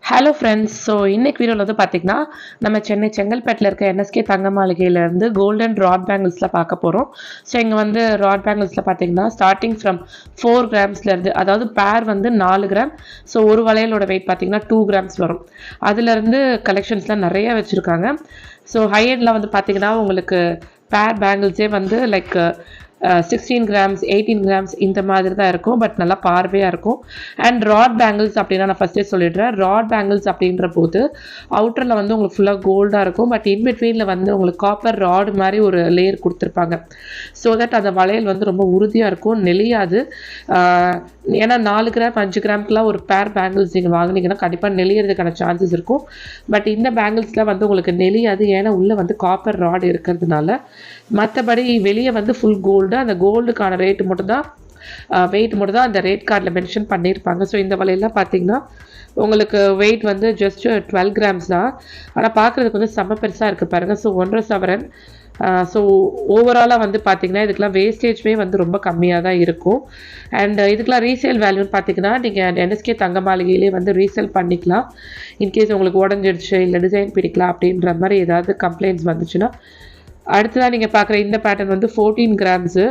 Hello friends. So இன்னைக்கு வீடியோவில் வந்து பார்த்தீங்கன்னா நம்ம சென்னை செங்கல்பேட்டில் இருக்க என்எஸ்கே தங்க மாளிகையிலேருந்து கோல்டன் ராட் பேங்கிள்ஸில் பார்க்க போகிறோம். ஸோ இங்கே வந்து ராட் பேங்கிள்ஸில் பார்த்தீங்கன்னா ஸ்டார்டிங் ஃப்ரம் 4 கிராம்ஸ்லேருந்து, அதாவது பேர் வந்து 4 கிராம். ஸோ ஒரு வளையலோட வெயிட் பார்த்தீங்கன்னா 2 கிராம்ஸ் வரும். அதுலேருந்து கலெக்ஷன்ஸ்லாம் நிறைய வச்சுருக்காங்க. ஸோ ஹையண்டில் வந்து பார்த்தீங்கன்னா உங்களுக்கு பேர் பேங்கிள்ஸே வந்து லைக் 16 கிராம்ஸ் 18 கிராம்ஸ் இந்த மாதிரி தான் இருக்கும். பட் நல்லா பார்வையாக இருக்கும். அண்ட் ராட் பேங்கிள்ஸ் அப்படின்னா நான் ஃபஸ்ட்டே சொல்லிடுறேன். ராட் பேங்கிள்ஸ் அப்படின்ற போது அவுட்டரில் வந்து உங்களுக்கு ஃபுல்லாக கோல்டாக இருக்கும். பட் இன்பிட்வீனில் வந்து உங்களுக்கு காப்பர் ராடு மாதிரி ஒரு லேயர் கொடுத்துருப்பாங்க. ஸோ தட் அந்த வளையல் வந்து ரொம்ப உறுதியாக இருக்கும், நெளியாது. ஏன்னா 4 கிராம் 5 கிராம்க்குலாம் ஒரு பேர் பேங்கிள்ஸ் நீங்கள் வாங்கினீங்கன்னா கண்டிப்பாக நெளியறதுக்கான சான்சஸ் இருக்கும். பட் இந்த பேங்கிள்ஸில் வந்து உங்களுக்கு நெளியாது, ஏன்னா உள்ளே வந்து காப்பர் ராடு இருக்கிறதுனால. மற்றபடி வெளியே வந்து ஃபுல் கோல்டு. அந்த கோல்டுக்கான ரேட்டு மட்டும்தான் வெயிட் மட்டும் தான் அந்த ரேட் கார்டில் மென்ஷன் பண்ணியிருப்பாங்க. ஸோ இந்த வலையெல்லாம் பார்த்தீங்கன்னா உங்களுக்கு வெயிட் வந்து ஜஸ்ட் 12 கிராம்ஸ் தான். ஆனால் பார்க்குறதுக்கு வந்து செம்ம பெருசாக இருக்குது பாருங்கள். ஸோ 1.5 சவரன். ஸோ ஓவராலாக வந்து பார்த்திங்கன்னா இதுக்கெலாம் வேஸ்டேஜ்மே வந்து ரொம்ப கம்மியாக தான் இருக்கும். அண்ட் இதுக்கெலாம் ரீசேல் வேல்யூன்னு பார்த்தீங்கன்னா நீங்கள் என்எஸ்கே தங்க மாளிகையிலே வந்து ரீசேல் பண்ணிக்கலாம். இன்கேஸ் உங்களுக்கு உடஞ்சிடுச்சு இல்லை டிசைன் பிடிக்கலாம் அப்படின்ற மாதிரி ஏதாவது கம்ப்ளைண்ட்ஸ் வந்துச்சுன்னா. அடுத்ததாக நீங்கள் பார்க்குற இந்த பேட்டர்ன் வந்து 14 கிராம்ஸு.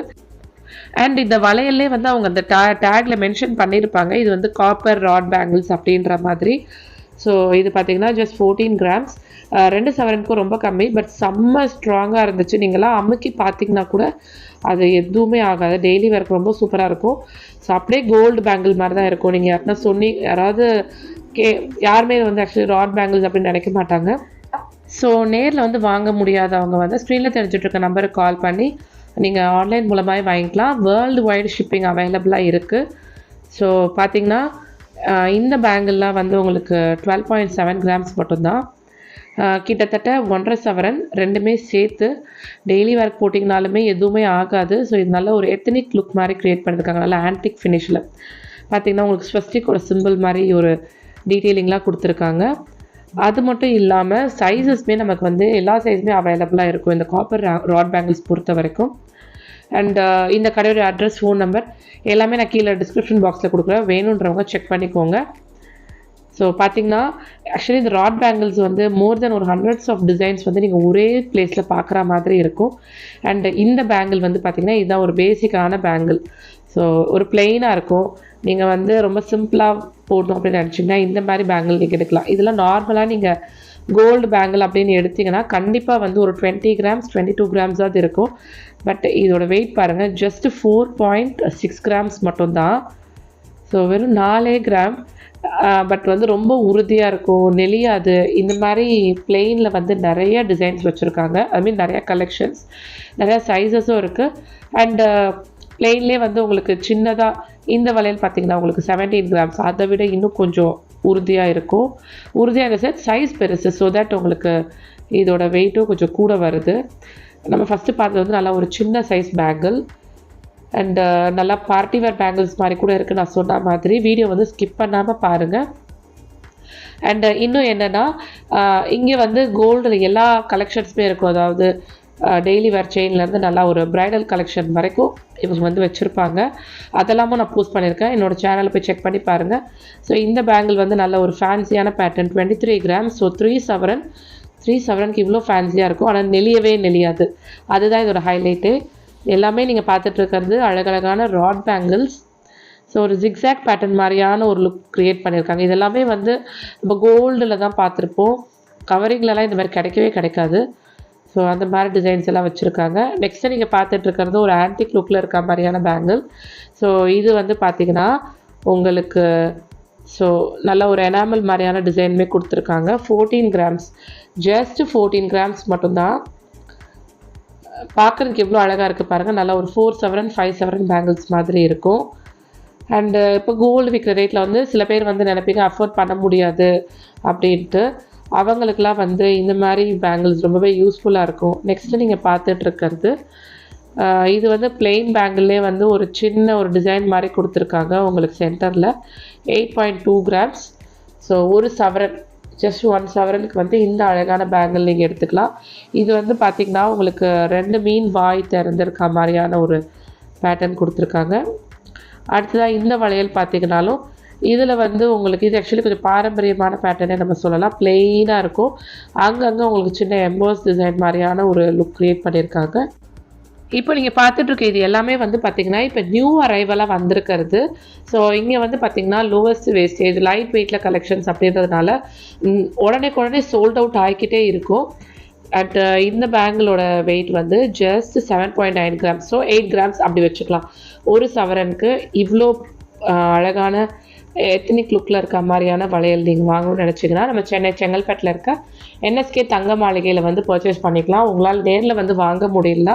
அண்ட் இந்த வளையல்லே வந்து அவங்க அந்த டேக்ல மென்ஷன் பண்ணியிருப்பாங்க, இது வந்து காப்பர் ராட் பேங்கிள்ஸ் அப்படின்ற மாதிரி. ஸோ இது பார்த்தீங்கன்னா ஜஸ்ட் 14 கிராம்ஸ். 2 சவரனுக்கும் ரொம்ப கம்மி. பட் செம்ம ஸ்ட்ராங்காக இருந்துச்சு. நீங்களாம் அமுக்கி பார்த்தீங்கன்னா கூட அது எதுவுமே ஆகாது. டெய்லி வேர்க்கு ரொம்ப சூப்பராக இருக்கும். ஸோ அப்படியே கோல்டு பேங்கிள் மாதிரி தான் இருக்கும். நீங்கள் யாருன்னா யாராவது யாருமே வந்து ஆக்சுவலி ராட் பேங்கிள்ஸ் அப்படின்னு நினைக்க மாட்டாங்க. ஸோ நேரில் வந்து வாங்க முடியாதவங்க வந்து ஸ்க்ரீனில் தெரிஞ்சுட்டு இருக்க நம்பருக்கு கால் பண்ணி நீங்கள் ஆன்லைன் மூலமாகவே வாங்கிக்கலாம். வேர்ல்டு வைடு ஷிப்பிங் அவைலபிளாக இருக்குது. ஸோ பார்த்தீங்கன்னா இந்த பேங்கிள்லாம் வந்து உங்களுக்கு 12.7 கிராம்ஸ் மட்டும்தான். கிட்டத்தட்ட 1.5 சவரன் ரெண்டுமே சேர்த்து டெய்லி ஒர்க் போட்டிங்கனாலுமே எதுவுமே ஆகாது. ஸோ இது நல்ல ஒரு எத்தனிக் லுக் மாதிரி க்ரியேட் பண்ணியிருக்காங்க. நல்லா ஆன்டிக் ஃபினிஷில் பார்த்தீங்கன்னா உங்களுக்கு ஸ்வஸ்டிக்கோட சிம்பிள் மாதிரி ஒரு டீட்டெயிலிங்லாம் கொடுத்துருக்காங்க. அது மட்டும் இல்லாமல் சைஸஸ்மே நமக்கு வந்து எல்லா சைஸுமே அவைலபிளாக இருக்கும் இந்த காப்பர் ராட் பேங்கிள்ஸ் பொறுத்த வரைக்கும். அண்ட் இந்த கடையோட அட்ரஸ், ஃபோன் நம்பர் எல்லாமே நான் கீழே டிஸ்கிரிப்ஷன் பாக்ஸில் கொடுக்குறேன். வேணுன்றவங்க செக் பண்ணிக்கோங்க. ஸோ பார்த்தீங்கன்னா ஆக்சுவலி இந்த ராட் பேங்கிள்ஸ் வந்து மோர் தென் ஒரு ஹண்ட்ரட்ஸ் ஆஃப் டிசைன்ஸ் வந்து நீங்கள் ஒரே பிளேஸில் பார்க்குற மாதிரி இருக்கும். அண்ட் இந்த பேங்கிள் வந்து பார்த்திங்கன்னா இதுதான் ஒரு பேசிக்கான பேங்கிள். ஸோ ஒரு பிளெயினாக இருக்கும். நீங்கள் வந்து ரொம்ப சிம்பிளாக போடணும் அப்படின்னு நினச்சிங்கன்னா இந்த மாதிரி பேங்கிள் நீங்கள் எடுக்கலாம். இதெல்லாம் நார்மலாக நீங்கள் கோல்டு பேங்கிள் அப்படின்னு எடுத்திங்கன்னா கண்டிப்பாக வந்து ஒரு 20 கிராம்ஸ் 22 கிராம்ஸாவது இருக்கும். பட் இதோட வெயிட் பாருங்கள், ஜஸ்ட் 4.6 கிராம்ஸ் மட்டும்தான். ஸோ வெறும் 4 கிராம். பட் வந்து ரொம்ப உறுதியாக இருக்கும், நெளியாது. இந்த மாதிரி பிளெயினில் வந்து நிறைய டிசைன்ஸ் வச்சுருக்காங்க. அதுமாரி நிறையா கலெக்ஷன்ஸ், நிறையா சைஸஸும் இருக்குது. அண்டு பிளெயின்லேயே வந்து உங்களுக்கு சின்னதாக இந்த வளையல் பார்த்திங்கன்னா உங்களுக்கு 17 கிராம்ஸ். அதை விட இன்னும் கொஞ்சம் உறுதியாக இருக்கும். உறுதியாக சார் சைஸ் பெருசு. ஸோ தட் உங்களுக்கு இதோட வெயிட்டும் கொஞ்சம் கூட வருது. நம்ம ஃபஸ்ட்டு பார்த்தது வந்து நல்லா ஒரு சின்ன சைஸ் பேங்கிள். அண்டு நல்லா பார்ட்டிவேர் பேங்கிள்ஸ் மாதிரி கூட இருக்குது. நான் சொன்ன மாதிரி வீடியோ வந்து ஸ்கிப் பண்ணாமல் பாருங்கள். அண்டு இன்னும் என்னென்னா இங்கே வந்து கோல்டில் எல்லா கலெக்ஷன்ஸுமே இருக்கும். அதாவது டெய்லி வேர் செயின்லேருந்து நல்லா ஒரு ப்ரைடல் கலெக்ஷன் வரைக்கும் இவங்க வந்து வச்சுருப்பாங்க. அதெல்லாமும் நான் போஸ்ட் பண்ணியிருக்கேன். என்னோடய சேனலை போய் செக் பண்ணி பாருங்கள். ஸோ இந்த பேங்கிள் வந்து நல்ல ஒரு ஃபேன்சியான பேட்டர்ன், 23 கிராம்ஸ். ஸோ 3 சவரனுக்கு இவ்வளோ ஃபேன்சியாக இருக்கும். ஆனால் நெளியாது. அதுதான் இதோட ஹைலைட்டு. எல்லாமே நீங்கள் பார்த்துட்ருக்கிறது அழகழகான ராட் பேங்கிள்ஸ். ஸோ ஒரு ஜிக்ஸாக் பேட்டர்ன் மாதிரியான ஒரு லுக் க்ரியேட் பண்ணியிருக்காங்க. இதெல்லாமே வந்து நம்ம கோல்டில் தான் பார்த்துருப்போம். கவரிங்லலாம் இந்த மாதிரி கிடைக்கவே கிடைக்காது. ஸோ அந்த மாதிரி டிசைன்ஸ் எல்லாம் வச்சுருக்காங்க. நெக்ஸ்ட்டு நீங்கள் பார்த்துட்ருக்கிறது ஒரு ஆன்டிக் லுக்கில் இருக்க மாதிரியான பேங்கிள். ஸோ இது வந்து பார்த்திங்கன்னா உங்களுக்கு ஸோ நல்ல ஒரு எனாமல் மாதிரியான டிசைனுமே கொடுத்துருக்காங்க. 14 கிராம்ஸ், ஜஸ்ட் 14 கிராம்ஸ் மட்டும்தான். பார்க்குறதுக்கு எவ்வளோ அழகாக இருக்குது பாருங்கள். நல்லா ஒரு 4 சவரன் 5 சவரன் பேங்கிள்ஸ் மாதிரி இருக்கும். அண்டு இப்போ கோல்டு விற்கிற ரேட்டில் வந்து சில பேர் வந்து நினைப்பீங்க அஃபோர்ட் பண்ண முடியாது அப்படின்ட்டு. அவங்களுக்கெல்லாம் வந்து இந்த மாதிரி பேங்கிள்ஸ் ரொம்பவே யூஸ்ஃபுல்லாக இருக்கும். நெக்ஸ்ட்டு நீங்கள் பார்த்துட்ருக்கிறது இது வந்து பிளெயின் பேங்கிள்லே வந்து ஒரு சின்ன ஒரு டிசைன் மாதிரி கொடுத்துருக்காங்க உங்களுக்கு சென்டரில். 8.2 கிராம்ஸ். ஸோ ஒரு சவரன், ஜஸ்ட் 1 சவரனுக்கு வந்து இந்த அழகான பேங்கிள் நீங்கள் எடுத்துக்கலாம். இது வந்து பார்த்திங்கன்னா உங்களுக்கு 2 மீன் வாய் திறந்திருக்க மாதிரியான ஒரு பேட்டர்ன் கொடுத்துருக்காங்க. அடுத்ததாக இந்த வளையல் பார்த்திங்கனாலும் இதில் வந்து உங்களுக்கு இது ஆக்சுவலி கொஞ்சம் பாரம்பரியமான பேட்டர்னே நம்ம சொல்லலாம். பிளெயினாக இருக்கும். அங்கங்கே உங்களுக்கு சின்ன எம்போஸ் டிசைன் மாதிரியான ஒரு லுக் க்ரியேட் பண்ணியிருக்காங்க. இப்போ நீங்கள் பார்த்துட்ருக்க இது எல்லாமே வந்து பார்த்திங்கன்னா இப்போ நியூ அரைவலாக வந்திருக்கிறது. ஸோ இங்கே வந்து பார்த்திங்கன்னா லோவஸ்ட் வேஸ்டேஜ் லைட் வெயிட்டில் கலெக்ஷன்ஸ் அப்படின்றதுனால உடனே சோல்ட் அவுட் ஆகிக்கிட்டே இருக்கும். அட் இந்த பேங்கிளோட வெயிட் வந்து ஜஸ்ட் 7.9 கிராம்ஸ். ஸோ 8 கிராம்ஸ் அப்படி வச்சுக்கலாம். ஒரு சவரனுக்கு இவ்வளோ அழகான எத்தனிக் லுக்கில் இருக்க மாதிரியான வளையல் நீங்கள் வாங்கணும்னு நினச்சிங்கன்னா நம்ம சென்னை செங்கல்பட்டில் இருக்க என்எஸ்கே தங்க மாளிகையில் வந்து பர்ச்சேஸ் பண்ணிக்கலாம். உங்களால் நேரில் வந்து வாங்க முடியல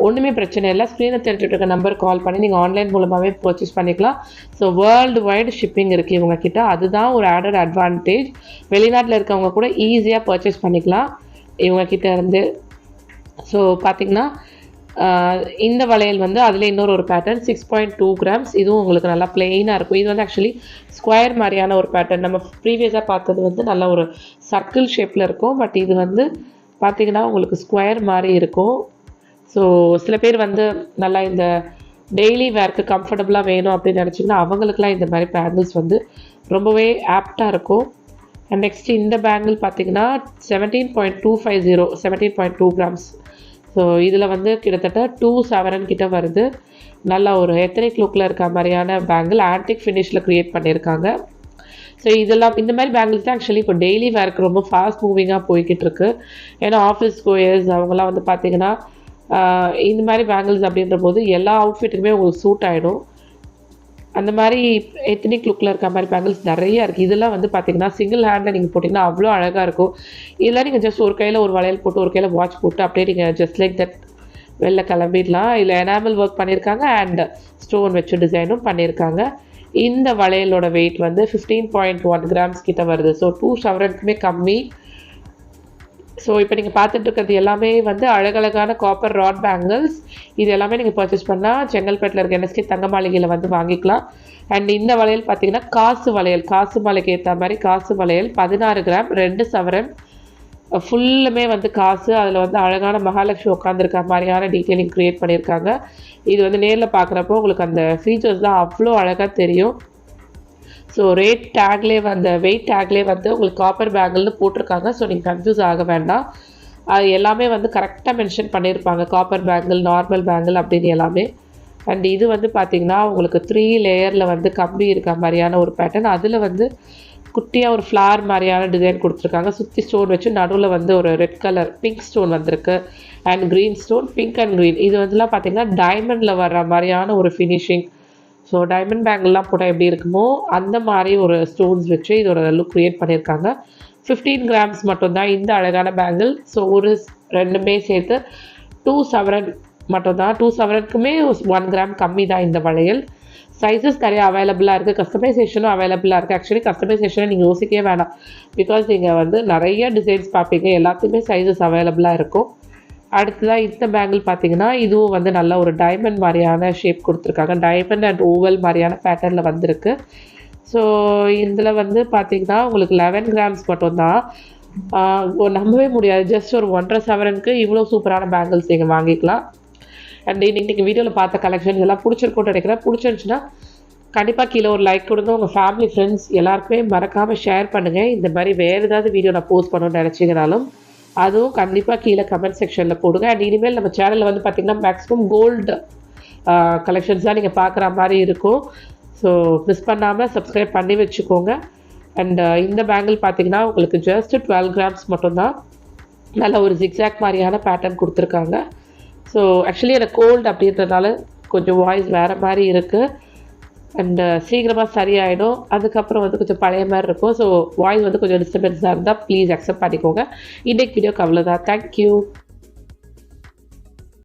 ஒன்றுமே பிரச்சனை இல்லை. ஸ்க்ரீனில் தெரிஞ்சுட்டு இருக்க நம்பர் கால் பண்ணி நீங்கள் ஆன்லைன் மூலமாகவே பர்ச்சேஸ் பண்ணிக்கலாம். ஸோ வேர்ல்டு வைடு ஷிப்பிங் இருக்குது இவங்கக்கிட்ட. அதுதான் ஒரு ஆடட் அட்வான்டேஜ். வெளிநாட்டில் இருக்கவங்க கூட ஈஸியாக பர்ச்சேஸ் பண்ணிக்கலாம் இவங்கக்கிட்ட இருந்து. ஸோ பார்த்திங்கன்னா இந்த வளையல் வந்து அதில் இன்னொரு பேட்டர்ன் 6.2 கிராம்ஸ். இதுவும் உங்களுக்கு நல்லா பிளெயினாக இருக்கும். இது வந்து ஆக்சுவலி ஸ்கொயர் மாதிரியான ஒரு பேட்டர்ன். நம்ம ப்ரீவியஸாக பார்த்தது வந்து நல்ல ஒரு சர்க்கிள் ஷேப்பில் இருக்கும். பட் இது வந்து பார்த்திங்கன்னா உங்களுக்கு ஸ்கொயர் மாதிரி இருக்கும். ஸோ சில பேர் வந்து நல்லா இந்த டெய்லி வேர்க்கு கம்ஃபர்டபுளாக வேணும் அப்படின்னு நினச்சிங்கன்னா அவங்களுக்குலாம் இந்த மாதிரி பேங்கிள்ஸ் வந்து ரொம்பவே ஆப்டாக இருக்கும். அண்ட் நெக்ஸ்ட் இந்த பேங்கிள் பார்த்திங்கன்னா 17.2 கிராம்ஸ். ஸோ இதில் வந்து கிட்டத்தட்ட 2 சவரன் கிட்ட வருது. நல்லா ஒரு எத்தனிக் லுக்கில் இருக்க மாதிரியான பேங்கிள் ஆன்டிக் ஃபினிஷில் க்ரியேட் பண்ணியிருக்காங்க. ஸோ இதெல்லாம் இந்த மாதிரி பேங்கிள்ஸ் தான் ஆக்சுவலி இப்போ டெய்லி வேர்க்கு ரொம்ப ஃபாஸ்ட் மூவிங்காக போய்கிட்டு இருக்கு. ஏன்னா ஆஃபீஸ் கோயர்ஸ் அவங்களாம் வந்து பார்த்திங்கன்னா இந்த மாதிரி பேங்கிள்ஸ் அப்படின்ற போது எல்லா அவுட்ஃபிட்டுக்குமே உங்களுக்கு சூட் ஆகிடும். அந்த மாதிரி எத்தனிக் லுக்கில் இருக்க மாதிரி பேங்கிள்ஸ் நிறையா இருக்குது. இதெல்லாம் வந்து பார்த்திங்கன்னா சிங்கிள் ஹேண்டில் நீங்கள் போட்டிங்கன்னா அவ்வளோ அழகாக இருக்கும். இதெல்லாம் நீங்கள் ஜஸ்ட் ஒரு கையில் ஒரு வளையல் போட்டு ஒரு கையில் வாட்ச் போட்டு அப்படியே நீங்கள் ஜஸ்ட் லைக் தட் வெளில கிளம்பிடலாம். இல்லை எனாமல் ஒர்க் பண்ணியிருக்காங்க அண்ட் ஸ்டோன் வச்சு டிசைனும் பண்ணியிருக்காங்க. இந்த வளையலோட வெயிட் வந்து 15.1 கிராம்ஸ் கிட்ட வருது. ஸோ 2 சவரனுக்குமே கம்மி. ஸோ இப்போ நீங்கள் பார்த்துட்டு இருக்கிறது எல்லாமே வந்து அழகழகான காப்பர் ராட் பேங்கிள்ஸ். இது எல்லாமே நீங்கள் பர்ச்சேஸ் பண்ணால் செங்கல்பேட்டில் இருக்க என்எஸ்கே தங்க மாளிகையில் வந்து வாங்கிக்கலாம். அண்ட் இந்த வளையல் பார்த்தீங்கன்னா காசு வளையல், காசு மாலைக்கு ஏற்ற மாதிரி காசு வளையல் 16 கிராம் 2 சவரன் ஃபுல்லுமே வந்து காசு. அதில் வந்து அழகான மகாலட்சுமி உட்காந்துருக்க மாதிரியான டீட்டெயிலிங் க்ரியேட் பண்ணியிருக்காங்க. இது வந்து நேரில் பார்க்குறப்போ உங்களுக்கு அந்த ஃபீச்சர்ஸ் தான் அவ்வளோ அழகாக தெரியும். ஸோ ரேட் டேக்லேயே வந்து வெயிட் டேக்லேயே வந்து உங்களுக்கு காப்பர் பேங்கிள்னு போட்டிருக்காங்க. ஸோ நீங்கள் கன்ஃபியூஸ் ஆக வேண்டாம். அது எல்லாமே வந்து கரெக்டாக மென்ஷன் பண்ணியிருப்பாங்க. காப்பர் பேங்கிள், நார்மல் பேங்கிள் அப்படின்னு எல்லாமே. அண்ட் இது வந்து பார்த்திங்கன்னா உங்களுக்கு 3 லேயரில் வந்து கம்பி இருக்க மாதிரியான ஒரு பேட்டர்ன். அதில் வந்து குட்டியாக ஒரு ஃப்ளார் மாதிரியான டிசைன் கொடுத்துருக்காங்க. சுற்றி ஸ்டோன் வச்சு நடுவில் வந்து ஒரு ரெட் கலர் பிங்க் ஸ்டோன் வந்திருக்கு and green stone, pink and green. இது வந்துலாம் பார்த்திங்கன்னா டைமண்டில் வர்ற மாதிரியான ஒரு ஃபினிஷிங். ஸோ டைமண்ட் பேங்கிள்லாம் போட்டால் எப்படி இருக்குமோ அந்த மாதிரி ஒரு ஸ்டோன்ஸ் வச்சு இதோட லுக் க்ரியேட் பண்ணியிருக்காங்க. 15 கிராம்ஸ் மட்டும்தான் இந்த அழகான பேங்கிள். ஸோ ஒரு ரெண்டுமே சேர்த்து 2 சவரன் மட்டும்தான். 2 சவரனுக்குமே 1 கிராம் கம்மி தான் இந்த வளையல். சைஸஸ் நிறைய அவைலபிளாக இருக்குது. கஸ்டமைசேஷனும் அவைலபிளாக இருக்குது. ஆக்சுவலி கஸ்டமைசேஷனை நீங்கள் யோசிக்கவே வேணாம். பிகாஸ் நீங்கள் வந்து நிறைய டிசைன்ஸ் பார்ப்பீங்க. எல்லாத்துக்குமே சைஸஸ் அவைலபிளாக இருக்கும். அடுத்ததாக இந்த பேங்கிள் பார்த்தீங்கன்னா இதுவும் வந்து நல்ல ஒரு டைமண்ட் மாதிரியான ஷேப் கொடுத்துருக்காங்க. டைமண்ட் அண்ட் ஓவல் மாதிரியான பேட்டர்னில் வந்திருக்கு. ஸோ இதில் வந்து பார்த்திங்கன்னா உங்களுக்கு 11 கிராம்ஸ் மட்டும்தான். நம்பவே முடியாது. ஜஸ்ட் ஒரு 1.5 சவரனுக்கு இவ்வளோ சூப்பரான பேங்கிள்ஸ் நீங்கள் வாங்கிக்கலாம். அண்ட் இன்றைக்கி வீடியோவில் பார்த்த கலெக்ஷன்ஸ் எல்லாம் பிடிச்சிருக்கும்னு நினைக்கிறேன். பிடிச்சிருந்துச்சுன்னா கண்டிப்பாக கீழே ஒரு லைக் கொடுங்க. உங்கள் ஃபேமிலி ஃப்ரெண்ட்ஸ் எல்லாருக்குமே மறக்காமல் ஷேர் பண்ணுங்கள். இந்த மாதிரி வேறு ஏதாவது வீடியோ நான் போஸ்ட் பண்ணணும்னு நினச்சிங்கனாலும் அதுவும் கண்டிப்பாக கீழே கமெண்ட் செக்ஷனில் போடுங்க. அண்ட் இனிமேல் நம்ம சேனலில் வந்து பார்த்திங்கன்னா மேக்ஸிமம் கோல்டு கலெக்ஷன்ஸ் தான் நீங்கள் பார்க்குற மாதிரி இருக்கும். ஸோ மிஸ் பண்ணாமல் சப்ஸ்கிரைப் பண்ணி வச்சுக்கோங்க. அண்ட் இந்த பேங்கிள் பார்த்திங்கன்னா உங்களுக்கு ஜஸ்ட் 12 கிராம்ஸ் மட்டும்தான். நல்ல ஒரு ஜிக்ஸாக் மாதிரியான பேட்டர்ன் கொடுத்துருக்காங்க. ஸோ ஆக்சுவலி எனக்கு கோல்டு அப்படின்றதுனால கொஞ்சம் வாய்ஸ் வேறு மாதிரி இருக்குது. அண்ட் சீக்கிரமாக சரியாயிடும். அதுக்கப்புறம் வந்து கொஞ்சம் பழைய மாதிரி இருக்கும். ஸோ வாய்ஸ் வந்து கொஞ்சம் டிஸ்டர்பன்ஸாக இருந்தால் ப்ளீஸ் அக்செப்ட் பண்ணிக்கோங்க. இன்றைக்கு வீடியோக்கு அவ்வளோதான். தேங்க்யூ.